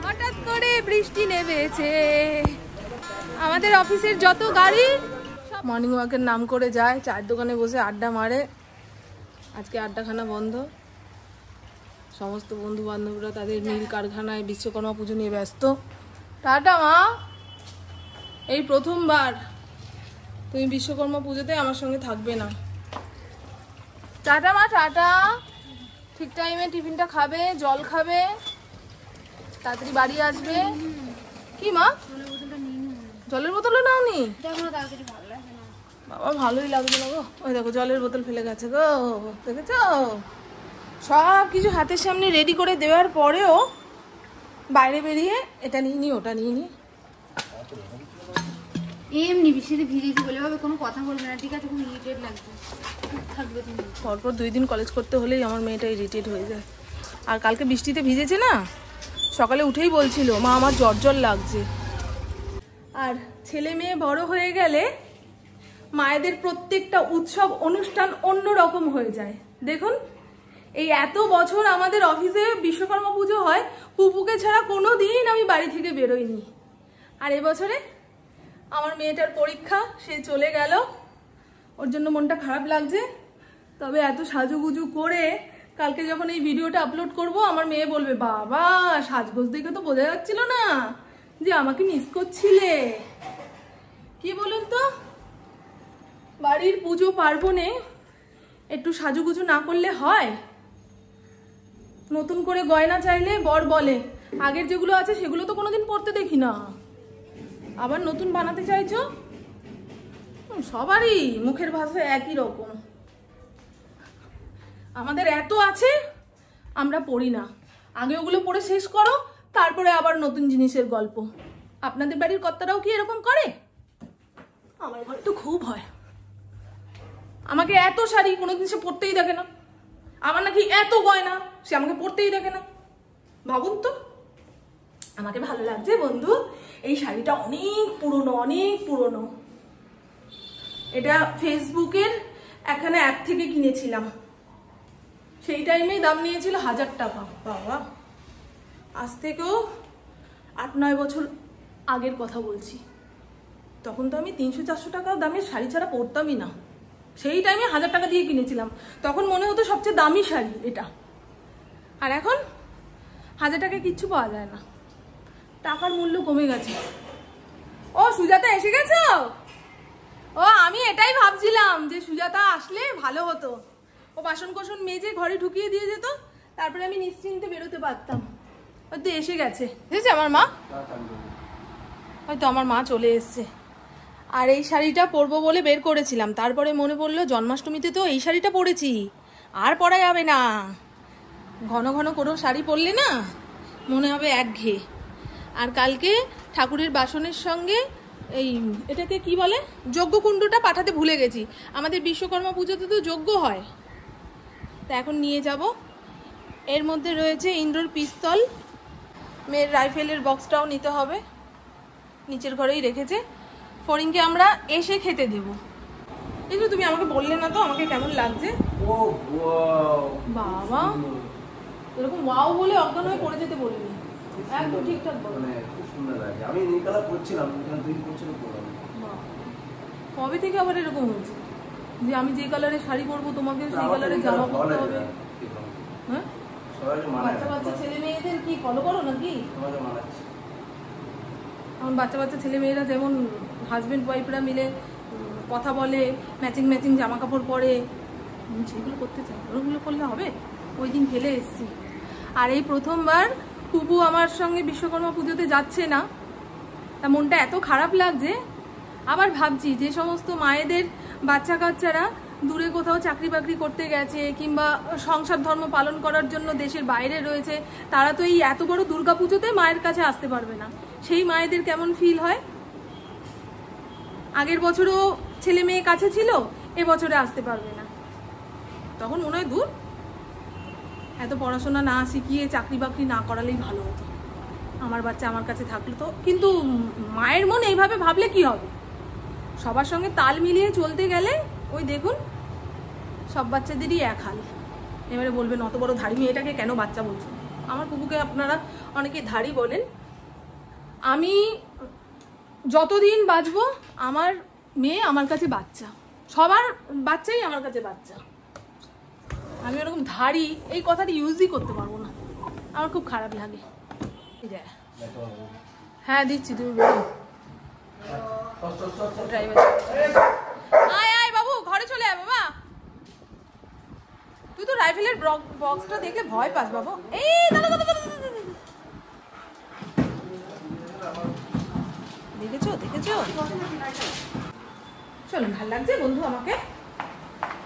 হঠাৎ করে বৃষ্টি নেমেছে, আমাদের অফিসের যত গাড়ি মর্নিং ওয়াকের নাম করে যায়, চায়ের দোকানে বসে আড্ডা মারে। আজকে আড্ডাখানা বন্ধ, সমস্ত বন্ধু বান্ধবরা তাদের মিল কারখানায় বিশ্বকর্মা পুজো নিয়ে ব্যস্ত। টাটা মা, এই প্রথমবার তুমি বিশ্বকর্মা পুজোতে আমার সঙ্গে থাকবে না। টাটা মা, টাটা। ঠিক টাইমে টিফিনটা খাবে, জল খাবে, তাড়াতাড়ি বাড়ি আসবে। কি মা, জলের বোতলও নাওনি? বাবা ভালোই লাগবে না গো, ওই দেখো জলের বোতল ফেলে গেছে গো, দেখেছ? সব কিছু হাতের সামনে রেডি করে দেওয়ার পরেও বাইরে বেরিয়ে এটা নিয়ে নি ওটা নিয়ে নি। এমনি বৃষ্টিতে ভিজেছি বলে ভাবে কোনো কথা বলবে না, ঠিক আছে? খুব ইরিটেট লাগছে, থাকবে তুমি। পরপর 2 দিন কলেজ করতে হলেই আমার মেয়েটা ইরিটেট হয়ে যায়। আর কালকে বৃষ্টিতে ভিজেছে না, সকালে উঠেই বলছিল মা আমার জ্বর জ্বর লাগছে। আর ছেলে মেয়ে বড় হয়ে গেলে মায়েদের প্রত্যেকটা উৎসব অনুষ্ঠান অন্য রকম হয়ে যায়। দেখুন, এই এত বছর আমাদের অফিসে বিশ্বকর্মা পুজো হয়, পুপুকে ছাড়া কোনো দিন আমি বাড়ি থেকে বেরোইনি। আর এবছরে আমার মেয়েটার পরীক্ষা, সে চলে গেল, ওর জন্য মনটা খারাপ লাগছে। তবে এত সাজুগুজু করে কালকে যখন এই ভিডিওটা আপলোড করব, আমার মেয়ে বলবে বাবা সাজগোজ দেখে তো বোঝা যাচ্ছিল না যে আমাকে মিস করছিলে। কি বলুন তো, বাড়ির পুজো পার্বণে একটু সাজুগুজু না করলে হয়? নতুন করে গয়না চাইলে বর বলে আগের যেগুলো আছে সেগুলো তো কোনোদিন পরতে দেখি না, আবার নতুন বানাতে চাইছো। সবারই মুখের ভাষা একই রকম। আমাদের এত আছে, আমরা পড়ি না। আগে ওগুলো পড়ে শেষ করো, তারপরে আবার নতুন জিনিসের গল্প। আপনাদের বাড়ির কর্তারাও কি এরকম করে? আমার ঘরে তো খুব হয়। আমাকে এত শাড়ি কোনোদিন সে পরতেই দেখে না, আমার নাকি এত গয়না সে আমাকে পরতেই দেখে না। ভাবুন তো, আমাকে ভালো লাগছে বন্ধু, এই শাড়িটা অনেক পুরনো, অনেক পুরনো। এটা ফেসবুকের একখানা অ্যাপ থেকে কিনেছিলাম, সেই টাইমেই দাম নিয়েছিল 1000 টাকা। বাবা, আজ থেকেও 8-9 বছর আগের কথা বলছি। তখন তো আমি 300-400 টাকা দামের শাড়ি ছাড়া পরতামই না। সেই টাইমে 1000 টাকা দিয়ে কিনেছিলাম, তখন মনে হতো সবচেয়ে দামি শাড়ি এটা। আর এখন 1000 টাকায় কিচ্ছু পাওয়া যায় না, টাকার মূল্য কমে গেছে। ও সুজাতা এসে গেছো? ও আমি এটাই ভাবছিলাম যে সুজাতা আসলে ভালো হতো, ও বাসন কোসন মেজে ঘরে ঢুকিয়ে দিয়ে যেত, তারপরে আমি নিশ্চিন্তে বেরোতে পারতাম। হয়তো এসে গেছে, বুঝেছে আমার মা, হয়তো আমার মা চলে এসছে। আর এই শাড়িটা পরবো বলে বের করেছিলাম, তারপরে মনে পড়লো জন্মাষ্টমীতে তো এই শাড়িটা পরেছি, আর পরা যাবে না। ঘন ঘন কোনো শাড়ি পরলে না মনে হবে একঘেয়ে। আর কালকে ঠাকুরের বাসনের সঙ্গে এই এটাকে কি বলে, যজ্ঞকুণ্ডটা পাঠাতে ভুলে গেছি। আমাদের বিশ্বকর্মা পুজোতে তো যজ্ঞ হয়, তা এখন নিয়ে যাব। এর মধ্যে রয়েছে ইন্দ্রর পিস্তল, মেয়ের রাইফেলের বক্সটাও নিতে হবে, নিচের ঘরেই রেখেছে। ফরিংকে আমরা এসে খেতে দেব। এই যে তুমি আমাকে বললে না তো আমাকে কেমন লাগছে। বাবা এরকম ওয়াও বলে অজ্ঞান হয়ে পড়ে যেতে বলিনি, একদম ঠিকঠাক বলো। খুব সুন্দর লাগছে, আমি নীল কালার পরছিলাম, তুই পরছিস পরলাম। কবে থেকে আবার এরকম হয়েছে যে আমি যে কালারের শাড়ি পরবো তোমাকে সেই কালারের জামা পরতে হবে? হ্যাঁ, বাচ্চা বাচ্চা ছেলে মেয়েদের কি ফলো করো নাকি? এখন বাচ্চা বাচ্চা ছেলে মেয়েরা যেমন হাজবেন্ড ওয়াইফরা মিলে কথা বলে, ম্যাচিং ম্যাচিং জামা কাপড় পরে, সেগুলো করতে চাই। ওগুলো করলে হবে? ওই দিন ফেলে এসছি। আর এই প্রথমবার পুপু আমার সঙ্গে বিশ্বকর্মা পুজোতে যাচ্ছে না, তা মনটা এত খারাপ লাগছে। আবার ভাবছি যে সমস্ত মায়েদের বাচ্চা কাচ্চারা দূরে কোথাও চাকরি বাকরি করতে গেছে কিংবা সংসার ধর্ম পালন করার জন্য দেশের বাইরে রয়েছে, তারা তো এই এত বড় দুর্গা পুজোতে মায়ের কাছে আসতে পারবে না। সেই মায়েদের কেমন ফিল হয়? আগের বছরও ছেলে মেয়ে কাছে ছিল, এবছরে আসতে পারবে না। তখন মনে হয় দূর, এত পড়াশোনা না শিখিয়ে চাকরি বাকরি না করালেই ভালো হতো, আমার বাচ্চা আমার কাছে থাকলো তো। কিন্তু মায়ের মন এইভাবে ভাবলে কি হবে? সবার সঙ্গে তাল মিলিয়ে চলতে গেলে ওই দেখুন সব বাচ্চাদেরই এক হাল। এবারে বলবেন অত বড় ধাড়ি মেয়েটাকে কেন বাচ্চা বলছেন? আমার কুকুকে আপনারা অনেকে ধাড়ি বলেন। আমি যতদিন বাঁচবো আমার মেয়ে আমার কাছে বাচ্চা, সবার বাচ্চাই আমার কাছে বাচ্চা। আমি ওরকম ধাড়ি এই কথাটি ইউজই করতে পারবো না, আমার খুব খারাপ লাগে। হ্যাঁ দিচ্ছি, তুমি বলো। আয় আয় বাবু, ঘরে চলে আয় বাবা। তুই তো রাইফেলের বক্সটা দেখলে ভয় পাস বাবু। এই দেখেছো দেখেছো, চলো, ভাল লাগছে বন্ধু আমাকে।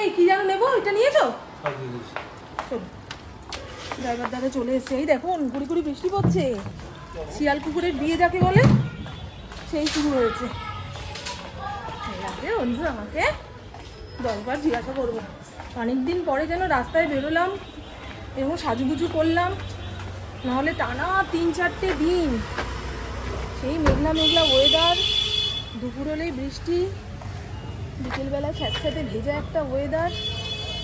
এই কি যেন নেবো, এটা নিয়েছো? চলো, ড্রাইভার দাদা চলে এসছে। এই দেখুন গুড়ি গুড়ি বৃষ্টি পড়ছে। শিয়াল কুকুরের বিয়ে যাকে বলে সেই শুরু হয়েছে। লাগছে বন্ধু আমাকে, 10 বার জিজ্ঞাসা করবো। অনেকদিন পরে যেন রাস্তায় বেরোলাম, এবং সাজুগুজু করলাম, নাহলে টানা 3-4টে দিন সেই মেঘলা মেঘলা ওয়েদার, দুপুর হলেই বৃষ্টি, বিকেলবেলা স্যাঁতস্যাঁতে ভেজা একটা ওয়েদার।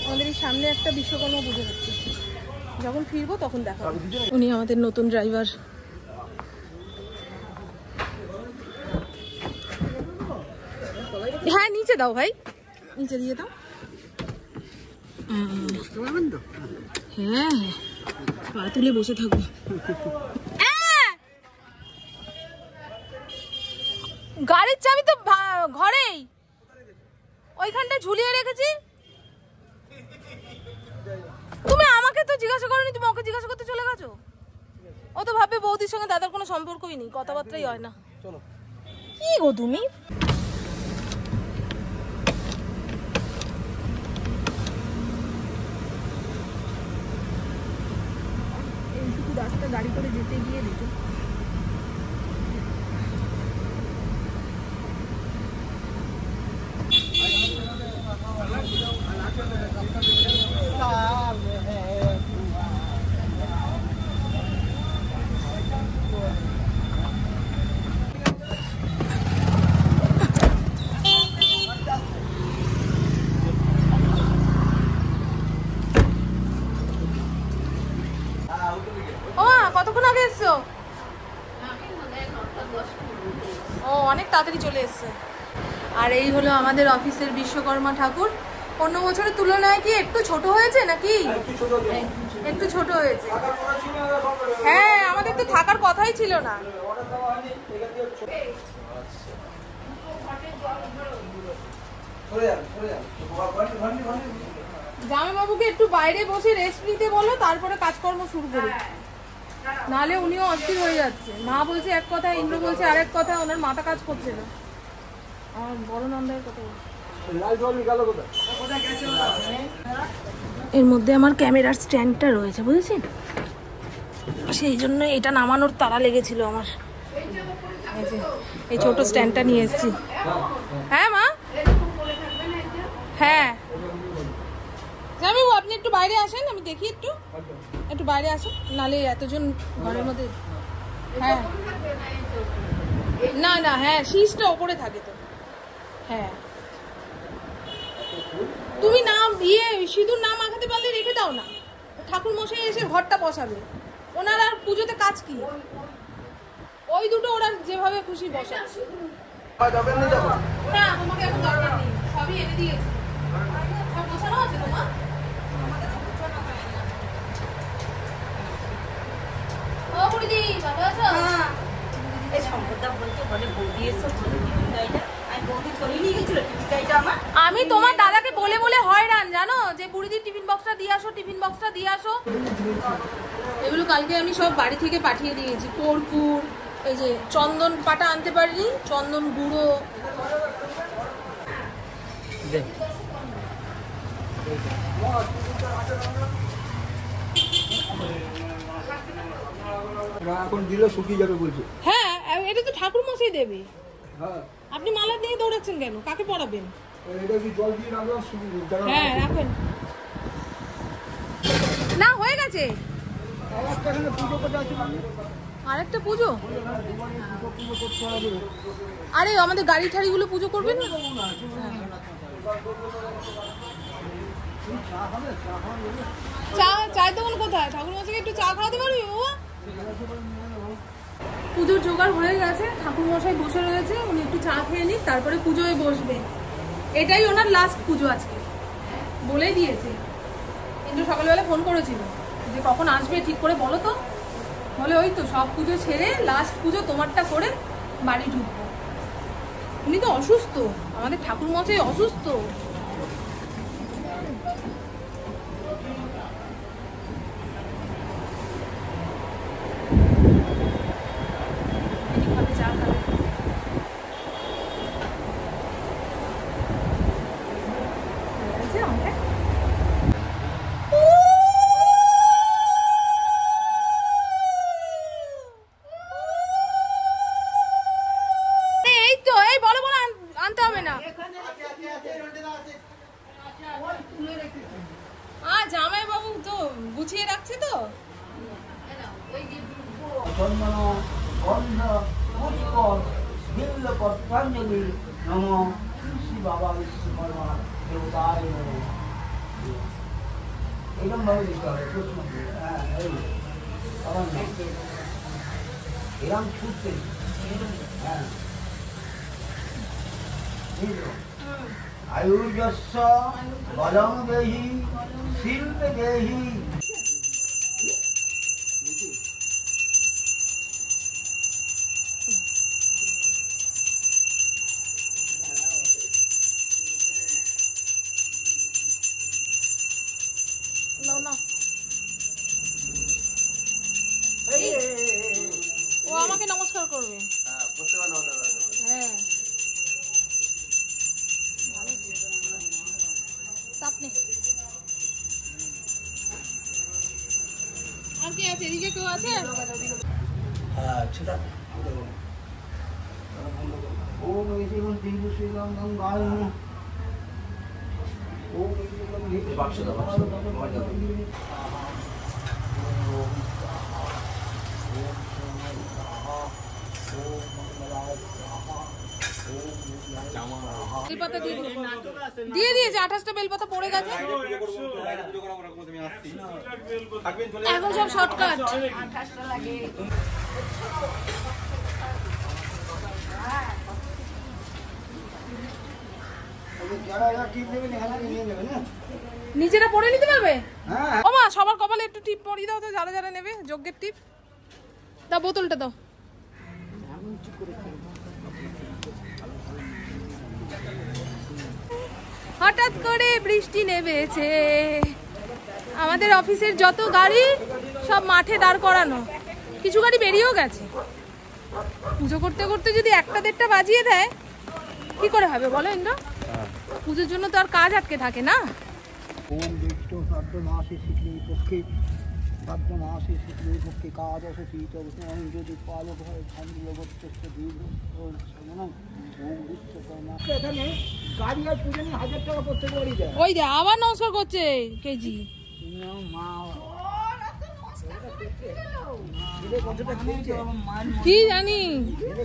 আমাদের এই সামনে একটা বিশ্বকর্মা পুজো হচ্ছে, যখন ফিরবো তখন দেখা। উনি আমাদের নতুন ড্রাইভার। হ্যাঁ নিচে দাও ভাই, নিচে দিয়ে দাও। হ্যাঁ পা তুলে বসে থাকবো। গাড়ির চাবি তো ঘরেই, ওইখানটা ঝুলিয়ে রেখেছি। তুমি আমাকে তো জিজ্ঞাসা করোনি, তুমি ওকে জিজ্ঞাসা করতে চলে গেছো। ও তো ভাববে বৌদির সঙ্গে দাদার কোনো সম্পর্কই নেই, কথাবার্তাই হয় না। কি গো তুমি? এইটুকু রাস্তা গাড়ি করে যেতে গিয়ে দেখো কতক্ষণ আগে এসছো? ও অনেক তাড়াতাড়ি চলে এসছে। আর এই হলো আমাদের অফিসের বিশ্বকর্মা ঠাকুর। অন্য বছরের তুলনায় কি একটু ছোট হয়েছে নাকি? একটু ছোট হয়েছে। হ্যাঁ আমাদের তো থাকার কথাই ছিল না। জামাইবাবুকে একটু বাইরে বসে রেস্ট নিতে বলো, তারপরে কাজকর্ম শুরু করো, নাহলে উনিও অস্থির হয়ে যাচ্ছে। মা বলছে এক কথা, ইন্দ্র বলছে আরেক কথা, ওনার মাথা কাজ করছে না। আমার বড় নন্দার কথা বলছে। এর মধ্যে আমার ক্যামেরার স্ট্যান্ডটা রয়েছে, বুঝেছেন? সেই জন্য এটা নামানোর তাড়া লেগেছিল আমার। এই ছোট স্ট্যান্ডটা নিয়ে এসেছি। হ্যাঁ মা, হ্যাঁ জামাইবাবু আপনি একটু বাইরে আসেন, আমি দেখি একটু বাইরে আসেন, নালে এতজন ঘরের মধ্যে। হ্যাঁ না না, হ্যাঁ শীষটা ওপরে থাকে তো। হ্যাঁ তুমি নাম সিঁদুর না মাখাতে পারলে রেখে দাও না, ঠাকুর মশাই এসে ঘরটা বসাবে। ওনার আর পুজোতে কাজ কি? ওই দুটো ওরা যেভাবে খুশি বসা। না তোমাকে এখন দরকার নেই, সবই এনে দিয়েছে। সব বসানো আছে তোমার? ও বুড়িদি ভালো আছো? হ্যাঁ। এই সম্পদটা বলতে বলে বৌদি এসে টিফিন গাইটা আমি বৌদি করে নিয়ে গেছিল টিফিন গাইটা আমার। আমি তোমার দাদাকে বলে বলে হয়রান জানো, যে বুড়িদির টিফিন বক্সটা দিয়ে আসো, টিফিন বক্সটা দিয়ে আসো। এগুলো কালকে আমি সব বাড়ি থেকে পাঠিয়ে দিয়েছি। কর্পূর, এই যে চন্দন পাটা আনতে পারিনি, চন্দন গুঁড়ো। এখন দিলে শুকিয়ে যাবে বলছে। হ্যাঁ এটা তো ঠাকুর মশাই দেবে। হ্যাঁ আপনি মালা নিয়ে দৌড়াচ্ছেন কেন? কাকে পড়াবেন? এটা কি জল দিয়ে রাখলাম? হ্যাঁ রাখেন না, হয়ে গেছে। পুজো করতে আসি। আরেকটা পুজো? আরে আমাদের গাড়ি ঠাড়িগুলো পুজো করবেন না? চায়ের দোকান কোথায়? ঠাকুর মশাইকে একটু চা খাওয়াতে পারবি বাবা? পুজোর জোগাড় হয়ে গেছে, ঠাকুর মশাই বসে রয়েছে, উনি একটু চা খেয়ে নিক, তারপরে পুজোয় বসবে। এটাই ওনার লাস্ট পুজো আজকে, বলেই দিয়েছে। কিন্তু সকালবেলা ফোন করেছিল যে কখন আসবে ঠিক করে বলো তো। বলে ওই তো সব পুজো ছেড়ে লাস্ট পুজো তোমারটা করে বাড়ি ঢুকবো। উনি তো অসুস্থ, আমাদের ঠাকুর মশাই অসুস্থ। জামাই বাবু তো গুছিয়ে রাখছে তো। চন্দন গন্ধ পুষ্প বিল্ল পত্রাঞ্জলি নম শ্রী বাবা বিশ্বকর্মা দেবতায় নম। এরকম ভাবে দিতে হবে প্রশ্ন। হ্যাঁ আবার না এরকম ছুটতে। হ্যাঁ আয়ুর্যস্য বলং দেহি শিল্পে দেহি। ও আমাকে নমস্কার করবে। হ্যাঁ আর কি আছে? এদিকে কেউ আছে? ওম এইম দিব্য শ্রীরাম গঙ্গায় নমঃ। ওম বেলপাতা দিয়ে দিয়েছে, 28টা বেলপাতা পড়ে গেছে। এখন সব শর্টকাট। নিচেটা পরে নিতে পারবে? ও মা সবার কপালে একটু টিপ পরিয়ে দাও তো, যারা যারা নেবে যজ্ঞের টিপ দাও। বোতলটা দাও। হঠাৎ করে বৃষ্টি নেমেছে, আমাদের অফিসের যত গাড়ি সব মাঠে দাঁড় করানো, কিছু গাড়ি বেরিয়েও গেছে। পুজো করতে করতে যদি 1টা-1.5টা বাজিয়ে দেয় কি করে হবে বলো ইন্দ্র? পুজোর জন্য তো আর কাজ আটকে থাকে না। ওম বিষ্ণু শ্রাদ্ধ মাসে শিখলে পক্ষে শ্রাদ্ধ মাসে শিখলে পক্ষে কাজ আছে শীত অবস্থান যদি পালক হয় ঠান্ডা করতে দীর্ঘ ওম বিশ্বকর্মা। এখানে গাড়ি আর পুজো নিয়ে 1000 টাকা প্রত্যেক বাড়ি দেয়। ওই দে আবার নমস্কার করছে কেজি। কি জানি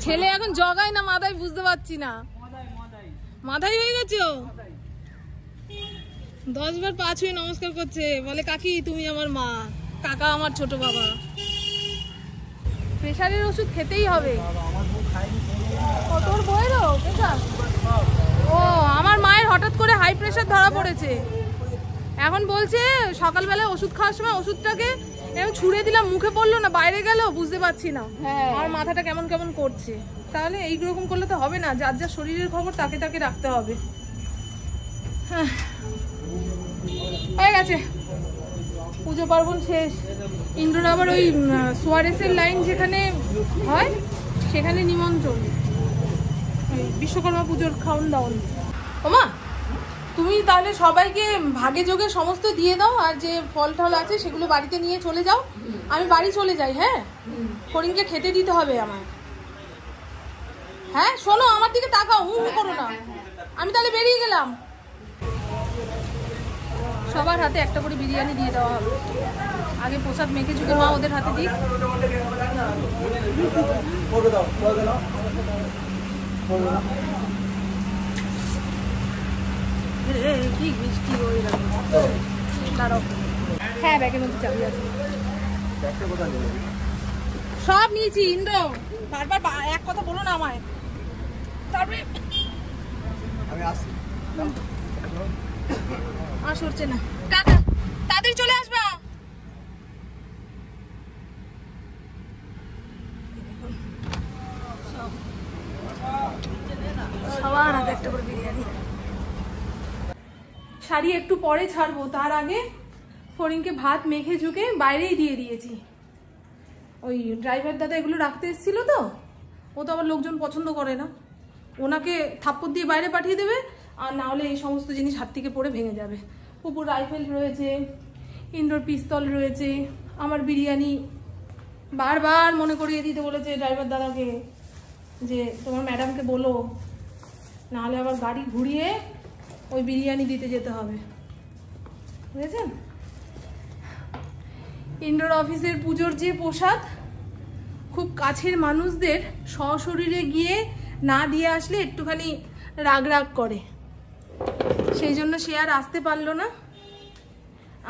ছেলে এখন জগায় না মাথায় বুঝতে পারছি না। মাথায় হয়ে গেছে, 10 বার পা ছুঁয়ে নমস্কার করছে, বলে কাকি তুমি আমার মা, কাকা আমার ছোট বাবা। প্রেশারের ওষুধ খেতেই হবে। তোর বইয়েরও প্রেশার? ও আমার মায়ের হঠাৎ করে হাই প্রেশার ধরা পড়েছে। এখন বলছে সকালবেলায় ওষুধ খাওয়ার সময় ওষুধটাকে এরকম ছুঁড়ে দিলাম, মুখে পড়লো না, বাইরে গেল, বুঝতে পারছি না। আমার মাথাটা কেমন কেমন করছে। তাহলে এইরকম করলে তো হবে না, যার যার শরীরের খবর তাকে তাকে রাখতে হবে। হয়ে গেছে পুজো পার্বণ শেষ। ইন্দ্রর আবার ওই সোয়ারেসের লাইন যেখানে হয় সেখানে নিমন্ত্রণ, বিশ্বকর্মা পুজোর খাওন দাওন। ওমা তুমি তাহলে সবাইকে ভাগে যোগে সমস্ত দিয়ে দাও, আর যে ফল টল আছে সেগুলো বাড়িতে নিয়ে চলে যাও। আমি বাড়ি চলে যাই। হ্যাঁ ফরিনকে খেতে দিতে হবে আমার। হ্যাঁ শোনো আমার দিকে তাকাও, হু হু করো না। আমি তাহলে বেরিয়ে গেলাম। সবার হাতে একটা করে বিরিয়ানি দিয়ে দেওয়া হবে। আগে প্রসাদ মেখে ঝুঁকে মা ওদের হাতে দিই। কি মিষ্টি ওই দাঁড়াও। হ্যাঁ ব্যাগের মধ্যে চাবি আছে। সব নিয়েছি ইন্দ্র, বারবার এক কথা বলো না আমায়। তারপরে আমি আসছি। আর সরছে না, টাটা, তাড়াতাড়ি চলে আসবা। সবার হাতে একটা করে বিরিয়ানি। শাড়ি একটু পরে ছাড়বো, তার আগে ফড়িংকে ভাত মেখে ঝুঁকে বাইরেই দিয়ে দিয়েছি। ওই ড্রাইভার দাদা এগুলো রাখতে এসেছিল তো, ও তো আবার লোকজন পছন্দ করে না, ওনাকে থাপ্পড় দিয়ে বাইরে পাঠিয়ে দেবে, আর না হলে এই সমস্ত জিনিস হাত থেকে পড়ে ভেঙে যাবে। পুপুর রাইফেল রয়েছে, ইন্ডোর পিস্তল রয়েছে, আমার বিরিয়ানি বারবার মনে করিয়ে দিতে বলেছে ড্রাইভার দাদাকে যে তোমার ম্যাডামকে বলো, নাহলে আবার গাড়ি ঘুরিয়ে ওই বিরিয়ানি দিতে যেতে হবে, বুঝেছেন? ইন্ডোর অফিসের পুজোর যে প্রসাদ, খুব কাছের মানুষদের সশরীরে গিয়ে না দিয়ে আসলে একটুখানি রাগ রাগ করে, সেই জন্য সে আর আসতে পারলো না।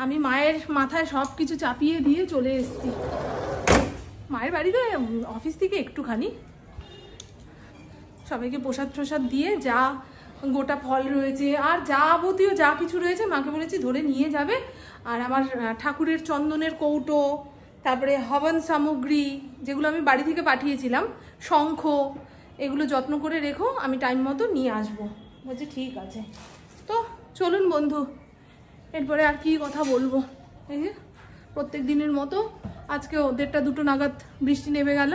আমি মায়ের মাথায় সব কিছু চাপিয়ে দিয়ে চলে এসেছি। মায়ের বাড়িতে অফিস থেকে একটুখানি সবাইকে প্রসাদ প্রসাদ দিয়ে, যা গোটা ফল রয়েছে আর যাবতীয় যা কিছু রয়েছে মাকে বলেছি ধরে নিয়ে যাবে। আর আমার ঠাকুরের চন্দনের কৌটো, তারপরে হবন সামগ্রী যেগুলো আমি বাড়ি থেকে পাঠিয়েছিলাম, শঙ্খ, এগুলো যত্ন করে রেখো, আমি টাইম মতো নিয়ে আসবো। বলছে ঠিক আছে। তো চলুন বন্ধু, এরপরে আর কি কথা বলবো। এই যে প্রত্যেক দিনের মতো আজকেও 1:30-2 নাগাদ বৃষ্টি নেমে গেল,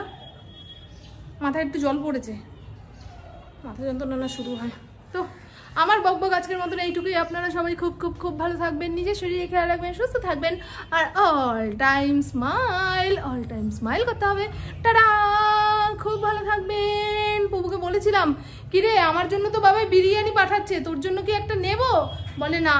মাথায় একটু জল পড়েছে, মাথা যন্ত্রণা শুরু হয়। তো আমার বকবক আজকের মতন এইটুকুই। আপনারা সবাই খুব খুব খুব ভালো থাকবেন, নিজের শরীরে খেয়াল রাখবেন, সুস্থ থাকবেন, আর অল টাইম স্মাইল করতে হবে। টাটা, খুব ভালো থাকবেন। প্রভুকে বলেছিলাম, কিরে আমার জন্য তো বাবা বিরিয়ানি পাঠাচ্ছে, তোর জন্য কি একটা নেব? বলে না।